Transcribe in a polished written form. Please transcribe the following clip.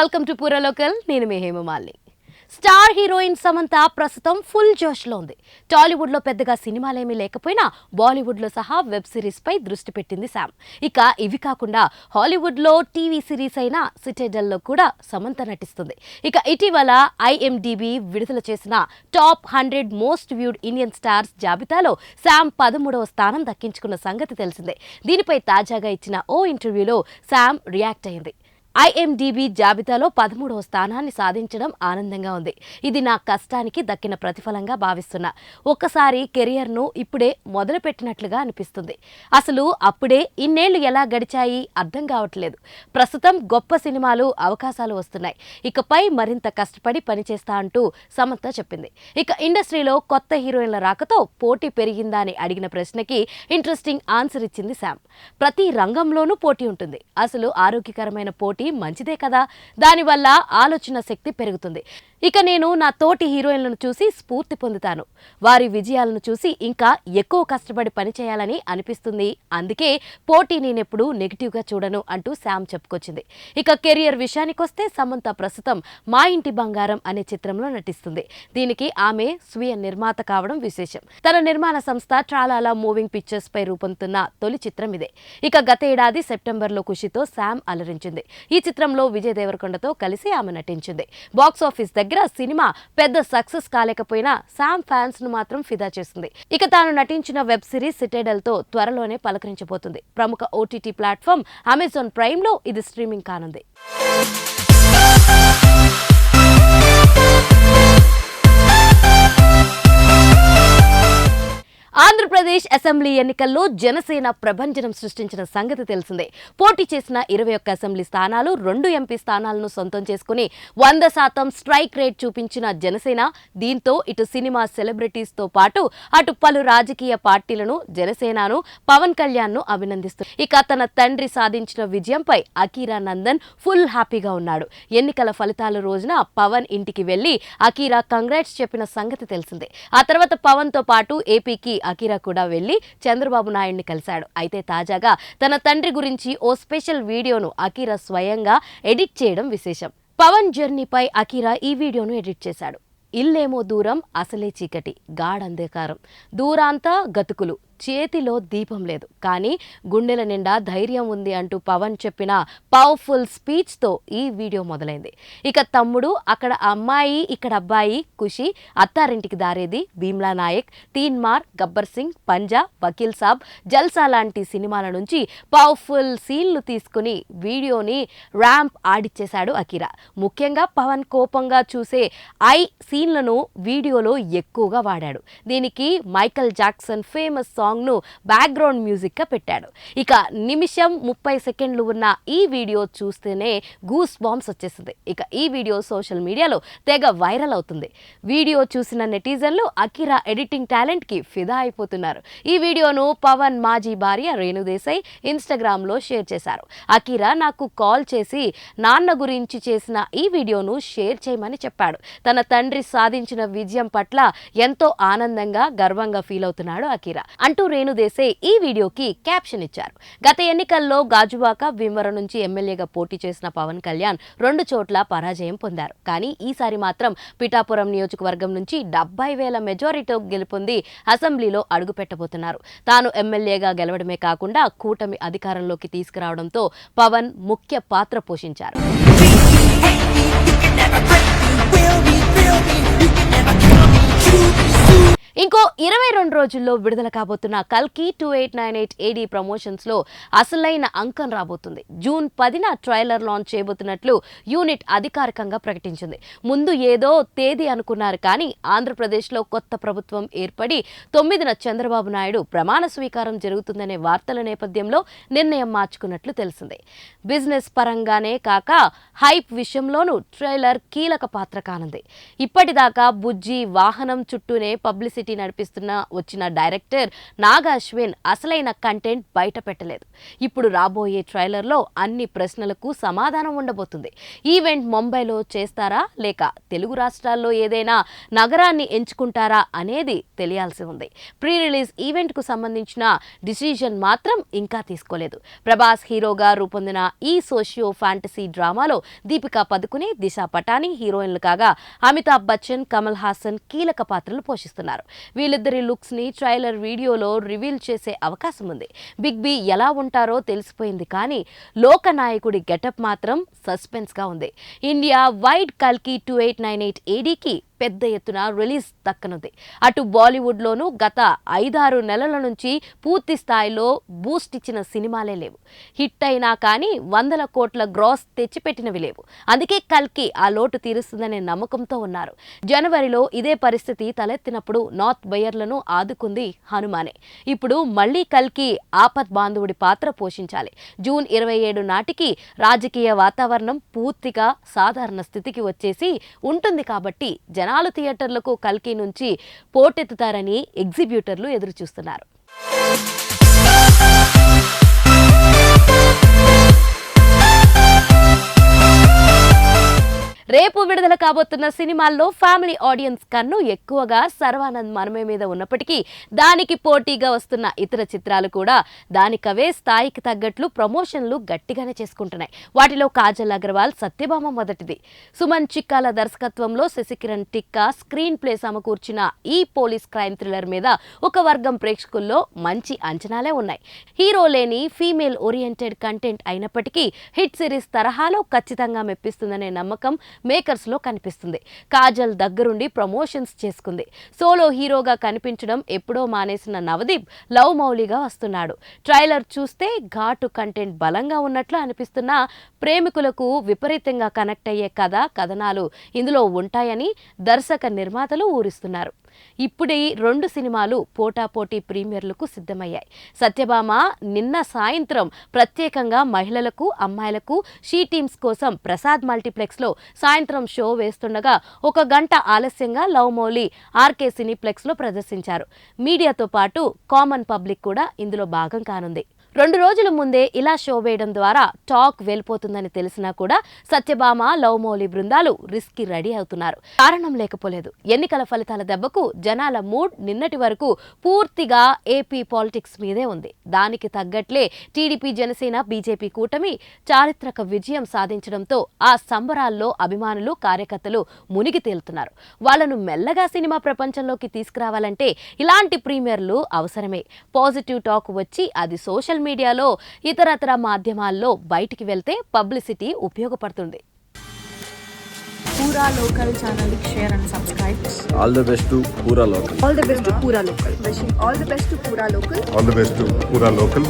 Welcome to పూరా local. నేను మీ Hema Malini. Star heroine Samantha ప్రస్తుతం ఫుల్ జోష్లో ఉంది. టాలీవుడ్లో పెద్దగా సినిమాలేమీ లేకపోయినా బాలీవుడ్లో సహా వెబ్ సిరీస్పై దృష్టి పెట్టింది శామ్. ఇక ఇవి కాకుండా హాలీవుడ్లో టీవీ సిరీస్ అయిన సిటాడెల్లో కూడా సమంత నటిస్తుంది. ఇక ఇటీవల IMDb విడుదల చేసిన top 100 most viewed Indian stars జాబితాలో శామ్ 13వ స్థానం దక్కించుకున్న సంగతి తెలిసిందే. దీనిపై తాజాగా ఇచ్చిన ఓ ఇంటర్వ్యూలో శామ్ రియాక్ట్ అయింది. IMDb జాబితాలో 13వ స్థానాన్ని సాధించడం ఆనందంగా ఉంది. ఇది నా కష్టానికి దక్కిన ప్రతిఫలంగా భావిస్తున్నా. ఒక్కసారి కెరియర్ను ఇప్పుడే మొదలుపెట్టినట్లుగా అనిపిస్తుంది. అసలు అప్పుడే ఇన్నేళ్లు ఎలా గడిచాయి అర్థం కావట్లేదు. ప్రస్తుతం గొప్ప సినిమాలు అవకాశాలు వస్తున్నాయి. ఇకపై మరింత కష్టపడి పనిచేస్తా అంటూ సమంత చెప్పింది. ఇక ఇండస్ట్రీలో కొత్త హీరోయిన్ల రాకతో పోటీ పెరిగిందా అని అడిగిన ప్రశ్నకి ఇంట్రెస్టింగ్ ఆన్సర్ ఇచ్చింది శామ్. ప్రతి రంగంలోనూ పోటీ ఉంటుంది. అసలు ఆరోగ్యకరమైన పోటీ మంచిదే కదా. దానివల్ల ఆలోచన శక్తి పెరుగుతుంది. ఇక నేను నా తోటి హీరోయిన్లను చూసి స్ఫూర్తి పొందుతాను. వారి విజయాలను చూసి ఇంకా ఎక్కువ కష్టపడి పనిచేయాలని అనిపిస్తుంది. అందుకే పోటీ నేనెప్పుడు నెగిటివ్గా చూడను అంటూ శామ్ చెప్పుకొచ్చింది. ఇక కెరియర్ విషయానికొస్తే సమంత ప్రస్తుతం మా ఇంటి బంగారం అనే చిత్రంలో నటిస్తుంది. దీనికి ఆమె స్వీయ నిర్మాత కావడం విశేషం. తన నిర్మాణ సంస్థ ట్రాలాలా మూవింగ్ పిక్చర్స్ పై రూపొందుతున్న తొలి చిత్రం ఇదే. ఇక గత ఏడాది సెప్టెంబర్లో ఖుషితో శామ్ అలరించింది. ఈ చిత్రంలో విజయ్ దేవరకొండతో కలిసి ఆమె నటించింది. బాక్సాఫీస్ దగ్గర సినిమా పెద్ద సక్సెస్ కాలేకపోయినా శామ్ ఫ్యాన్స్ ను మాత్రం ఫిదా చేస్తుంది. ఇక తాను నటించిన వెబ్ సిరీస్ సిటాడెల్ తో త్వరలోనే పలకరించబోతుంది. ప్రముఖ OTT ప్లాట్ఫామ్ అమెజాన్ ప్రైమ్ లో ఇది స్ట్రీమింగ్ కానుంది. ఆంధ్రప్రదేశ్ అసెంబ్లీ ఎన్నికల్లో జనసేన ప్రభంజనం సృష్టించిన సంగతి తెలిసిందే. పోటీ చేసిన 21 అసెంబ్లీ స్థానాలు, 2 ఎంపీ స్థానాలను సొంతం చేసుకుని 100% స్ట్రైక్ రేట్ చూపించిన జనసేన దీంతో ఇటు సినిమా సెలబ్రిటీస్ తో పాటు అటు పలు రాజకీయ పార్టీలను జనసేనను పవన్ కళ్యాణ్ ను అభినందిస్తుంది. ఇక తన తండ్రి సాధించిన విజయంపై అకీరా నందన్ ఫుల్ హ్యాపీగా ఉన్నాడు. ఎన్నికల ఫలితాల రోజున పవన్ ఇంటికి వెళ్లి అకీరా కంగ్రాట్స్ చెప్పిన సంగతి తెలిసిందే. ఆ తర్వాత పవన్ తో పాటు ఏపీకి అకీరా కూడా వెళ్లి చంద్రబాబు నాయుడిని కలిశాడు. అయితే తాజాగా తన తండ్రి గురించి ఓ స్పెషల్ వీడియోను అకీరా స్వయంగా ఎడిట్ చేయడం విశేషం. పవన్ జర్నీపై అకీరా ఈ వీడియోను ఎడిట్ చేశాడు. ఇల్లేమో దూరం అసలే చీకటి, గాఢంధకారం, దూరాంతా గతుకులు, చేతిలో దీపం లేదు, కానీ గుండెల నిండా ధైర్యం ఉంది అంటూ పవన్ చెప్పిన పవర్ఫుల్ స్పీచ్ తో ఈ వీడియో మొదలైంది. ఇక తమ్ముడు, అక్కడ అమ్మాయి, ఇక్కడ అబ్బాయి, ఖుషి, అత్తారింటికి దారేది, భీమ్లా నాయక్, తీన్మార్, గబ్బర్ సింగ్, పంజా, వకీల్ సాబ్, జల్సా లాంటి సినిమాల నుంచి పవర్ఫుల్ సీన్లు తీసుకుని వీడియోని ర్యాంప్ ఆడిచ్చేశాడు అకీరా. ముఖ్యంగా పవన్ కోపంగా చూసే సీన్లను వీడియోలో ఎక్కువగా వాడాడు. దీనికి మైకల్ జాక్సన్ ఫేమస్ సాంగ్ ను బ్యాక్గ్రౌండ్ మ్యూజిక్ గా పెట్టాడు. ఇక నిమిషం 30 సెకండ్లు ఉన్న ఈ వీడియో చూస్తేనే గూస్ బాంబ్స్ వచ్చేస్తుంది. ఇక ఈ వీడియో సోషల్ మీడియాలో తెగ వైరల్ అవుతుంది. వీడియో చూసిన నెటిజన్లు అకీరా ఎడిటింగ్ టాలెంట్ కి ఫిదా అయిపోతున్నారు. ఈ వీడియోను పవన్ మాజీ భార్య రేణు దేశాయ్ ఇన్స్టాగ్రామ్ లో షేర్ చేశారు. అకీరా నాకు కాల్ చేసి నాన్న గురించి చేసిన ఈ వీడియోను షేర్ చేయమని చెప్పాడు. తన తండ్రి సాధించిన విజయం పట్ల ఎంతో ఆనందంగా, గర్వంగా ఫీల్ అవుతున్నాడు అకీరా అంటూ రేణు దేశాయ్ ఈ వీడియోకి క్యాప్షన్ ఇచ్చారు. గత ఎన్నికల్లో గాజువాక, భీమవరం నుంచి ఎమ్మెల్యేగా పోటీ చేసిన పవన్ కళ్యాణ్ 2 చోట్ల పరాజయం పొందారు. కానీ ఈసారి మాత్రం పిఠాపురం నియోజకవర్గం నుంచి 70,000 మెజారిటీ గెలుపొంది అసెంబ్లీలో అడుగుపెట్టబోతున్నారు. తాను ఎమ్మెల్యేగా గెలవడమే కాకుండా కూటమి అధికారంలోకి తీసుకురావడంతో పవన్ ముఖ్య పాత్ర పోషించారు. ఇంకో 22 రోజుల్లో విడుదల కాబోతున్న కల్కి 2898 AD ప్రమోషన్స్ లో అసలైన అంకం రాబోతుంది. జూన్ 10న ట్రైలర్ లాంచ్ చేయబోతున్నట్లు యూనిట్ అధికారికంగా ప్రకటించింది. ముందు ఏదో తేదీ అనుకున్నారు, కానీ ఆంధ్రప్రదేశ్లో కొత్త ప్రభుత్వం ఏర్పడి 9న చంద్రబాబు నాయుడు ప్రమాణ స్వీకారం జరుగుతుందనే వార్తల నేపథ్యంలో నిర్ణయం మార్చుకున్నట్లు తెలిసింది. బిజినెస్ పరంగానే కాక హైప్ విషయంలోనూ ట్రైలర్ కీలక పాత్ర కానుంది. ఇప్పటిదాకా బుజ్జి వాహనం చుట్టూనే పబ్లిసిటీ పబ్లిసిటీ వచ్చిన డైరెక్టర్ నాగా అశ్విన్ అసలైన కంటెంట్ బయట పెట్టలేదు. ఇప్పుడు రాబోయే ట్రైలర్లో అన్ని ప్రశ్నలకు సమాధానం ఉండబోతుంది. ఈవెంట్ ముంబైలో చేస్తారా లేక తెలుగు రాష్ట్రాల్లో ఏదైనా నగరాన్ని ఎంచుకుంటారా అనేది తెలియాల్సి ఉంది. ప్రీ రిలీజ్ ఈవెంట్కు సంబంధించిన డిసిజన్ మాత్రం ఇంకా తీసుకోలేదు. ప్రభాస్ హీరోగా రూపొందిన ఈ సోషియో ఫ్యాంటసీ డ్రామాలో దీపికా పదుకునే, దిశా పటాని హీరోయిన్లు కాగా అమితాబ్ బచ్చన్, కమల్ హాసన్ కీలక పాత్రలు పోషిస్తున్నారు. వీళ్ళిద్దరి లుక్స్ ని ట్రైలర్ వీడియోలో రివీల్ చేసే అవకాశం ఉంది. బిగ్ బి ఎలా ఉంటారో తెలిసిపోయింది, కానీ లోకనాయకుడి గెటప్ మాత్రం సస్పెన్స్ గా ఉంది. ఇండియా వైడ్ కల్కి 2898 ఏడీకి పెద్ద ఎత్తున రిలీజ్ దక్కనుంది. అటు బాలీవుడ్లోనూ గత 5-6 నెలల నుంచి పూర్తి స్థాయిలో బూస్ట్ ఇచ్చిన సినిమాలే లేవు. హిట్ అయినా కానీ 100 కోట్ల గ్రాస్ తెచ్చిపెట్టినవి లేవు. అందుకే కల్కి ఆ లోటు తీరుస్తుందనే నమ్మకంతో ఉన్నారు. జనవరిలో ఇదే పరిస్థితి తలెత్తినప్పుడు నార్త్ బయర్లను ఆదుకుంది హనుమానే. ఇప్పుడు మళ్లీ కల్కి ఆపత్ బాంధవుడి పాత్ర పోషించాలి. జూన్ 27 నాటికి రాజకీయ వాతావరణం పూర్తిగా సాధారణ స్థితికి వచ్చేసి ఉంటుంది. కాబట్టి జనాలు థియేటర్లకు కల్కి నుంచి పోటెత్తుతారని ఎగ్జిబ్యూటర్లు ఎదురుచూస్తున్నారు. రేపు విడుదల కాబోతున్న సినిమాల్లో ఫ్యామిలీ ఆడియన్స్ కన్ను ఎక్కువగా సర్వానంద్ మనమే మీద ఉన్నప్పటికీ దానికి పోటీగా వస్తున్న ఇతర చిత్రాలు కూడా దానికవే స్థాయికి తగ్గట్లు ప్రమోషన్లు గట్టిగానే చేసుకుంటున్నాయి. వాటిలో కాజల్ అగర్వాల్ సత్యభామ మొదటిది. సుమన్ చిక్కాల దర్శకత్వంలో శశికిరణ్ టిక్కా స్క్రీన్ ప్లే సమకూర్చిన ఈ పోలీస్ క్రైమ్ థ్రిల్లర్ మీద ఒక వర్గం ప్రేక్షకుల్లో మంచి అంచనాలే ఉన్నాయి. హీరో లేని ఫీమేల్ ఓరియంటెడ్ కంటెంట్ అయినప్పటికీ హిట్ సిరీస్ తరహాలో ఖచ్చితంగా మెప్పిస్తుందనే నమ్మకం మేకర్స్ లో కనిపిస్తుంది. కాజల్ దగ్గరుండి ప్రమోషన్స్ చేసుకుంది. సోలో హీరోగా కనిపించడం ఎప్పుడో మానేసిన నవదీప్ లవ్ మౌలిగా వస్తున్నాడు. ట్రైలర్ చూస్తే ఘాటు కంటెంట్ బలంగా ఉన్నట్లు అనిపిస్తున్నా ప్రేమికులకు విపరీతంగా కనెక్ట్ అయ్యే కథనాలు ఇందులో ఉంటాయని దర్శక నిర్మాతలు ఊరిస్తున్నారు. ఇప్పుడే 2 సినిమాలు పోటాపోటీ ప్రీమియర్లకు సిద్ధమయ్యాయి. సత్యభామ నిన్న సాయంత్రం ప్రత్యేకంగా మహిళలకు, అమ్మాయిలకు షీ టీమ్స్ కోసం ప్రసాద్ మల్టీప్లెక్స్లో సాయంత్రం షో వేస్తుండగా 1 గంట ఆలస్యంగా లవ్ మౌలి ఆర్కే సినీప్లెక్స్లో ప్రదర్శించారు. మీడియాతో పాటు కామన్ పబ్లిక్ కూడా ఇందులో భాగం కానుంది. 2 రోజుల ముందే ఇలా షో వేయడం ద్వారా టాక్ వెళ్ళిపోతుందని తెలిసినా కూడా సత్యభామ, లవ్ మౌలి బృందాలు రిస్క్కి రెడీ అవుతున్నారు. కారణం లేకపోలేదు. ఎన్నికల ఫలితాల దెబ్బకు జనాల మూడ్ నిన్నటి వరకు పూర్తిగా ఏపీ పాలిటిక్స్ మీదే ఉంది. దానికి తగ్గట్లే టీడీపీ, జనసేన, బీజేపీ కూటమి చారిత్రక విజయం సాధించడంతో ఆ సంబరాల్లో అభిమానులు, కార్యకర్తలు మునిగి తేలుతున్నారు. వాళ్లను మెల్లగా సినిమా ప్రపంచంలోకి తీసుకురావాలంటే ఇలాంటి ప్రీమియర్లు అవసరమే. పాజిటివ్ టాక్ వచ్చి అది సోషల్ మీడియాలో, ఇతరత్ర మాధ్యమాల్లో బయటికి వెళ్తే పబ్లిసిటీ ఉపయోగపడుతుంది. Pura Local channel share and subscribe. All the best to Pura Local. All the best to Pura Local. Wishing all the best to Pura Local. All the best to Pura Local.